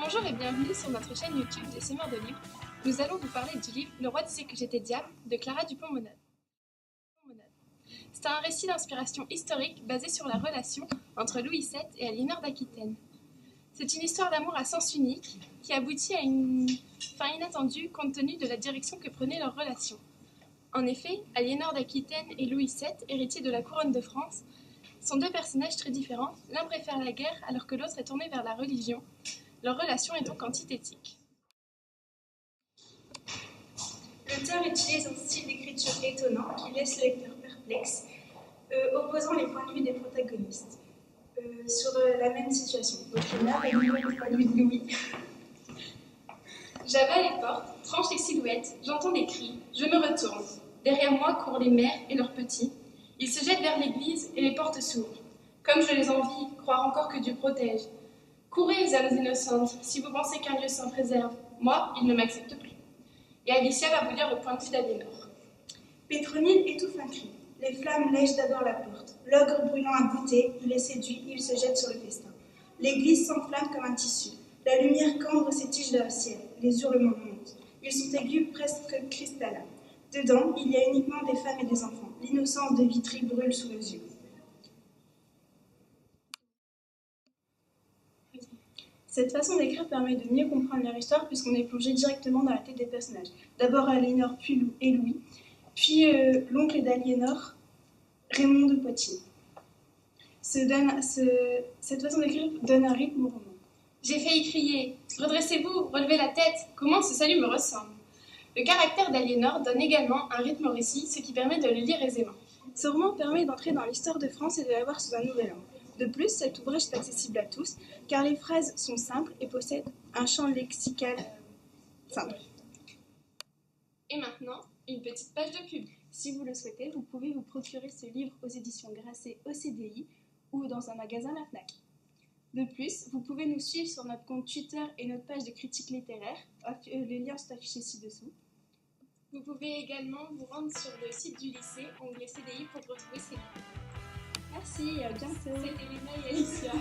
Bonjour et bienvenue sur notre chaîne YouTube des Semeurs de Livres. Nous allons vous parler du livre Le roi disait que j'étais diable de Clara Dupont-Moretti. C'est un récit d'inspiration historique basé sur la relation entre Louis VII et Aliénor d'Aquitaine. C'est une histoire d'amour à sens unique qui aboutit à une fin inattendue compte tenu de la direction que prenait leur relation. En effet, Aliénor d'Aquitaine et Louis VII, héritiers de la couronne de France, sont deux personnages très différents. L'un préfère la guerre alors que l'autre est tourné vers la religion. Leur relation est donc antithétique. L'auteur utilise un style d'écriture étonnant qui laisse le lecteur perplexe, opposant les points de vue des protagonistes sur la même situation. Donc là, on a le point de vue de Louis. J'avale les portes, tranche les silhouettes, j'entends des cris, je me retourne. Derrière moi courent les mères et leurs petits. Ils se jettent vers l'église et les portes s'ouvrent. Comme je les envie, croire encore que Dieu protège. Courez, âmes innocentes, si vous pensez qu'un Dieu s'en préserve. Moi, il ne m'accepte plus. Et Alicia va vous lire le point de vue d'Aliénor. Pétronille étouffe un cri. Les flammes lèchent d'abord la porte. L'ogre brûlant a goûté, il est séduit, il se jette sur le festin. L'église s'enflamme comme un tissu. La lumière cambre ses tiges vers le ciel. Les hurlements montent. Ils sont aigus, presque cristallins. Dedans, il y a uniquement des femmes et des enfants. L'innocence de Vitry brûle sous nos yeux. Cette façon d'écrire permet de mieux comprendre leur histoire puisqu'on est plongé directement dans la tête des personnages. D'abord Aliénor, puis Louis, puis l'oncle d'Aliénor, Raymond de Poitiers. Cette façon d'écrire donne un rythme au roman. J'ai failli crier « Redressez-vous, relevez la tête, comment ce salut me ressemble ?» Le caractère d'Aliénor donne également un rythme au récit, ce qui permet de le lire aisément. Ce roman permet d'entrer dans l'histoire de France et de la voir sous un nouvel angle. De plus, cet ouvrage est accessible à tous, car les phrases sont simples et possèdent un champ lexical simple. Et maintenant, une petite page de pub. Si vous le souhaitez, vous pouvez vous procurer ce livre aux éditions Grasset au CDI ou dans un magasin La Fnac. De plus, vous pouvez nous suivre sur notre compte Twitter et notre page de critique littéraire. Les liens sont affichés ci-dessous. Vous pouvez également vous rendre sur le site du lycée, onglet CDI, pour retrouver ces livres. Merci et à bientôt. C'était Léna et Alicia.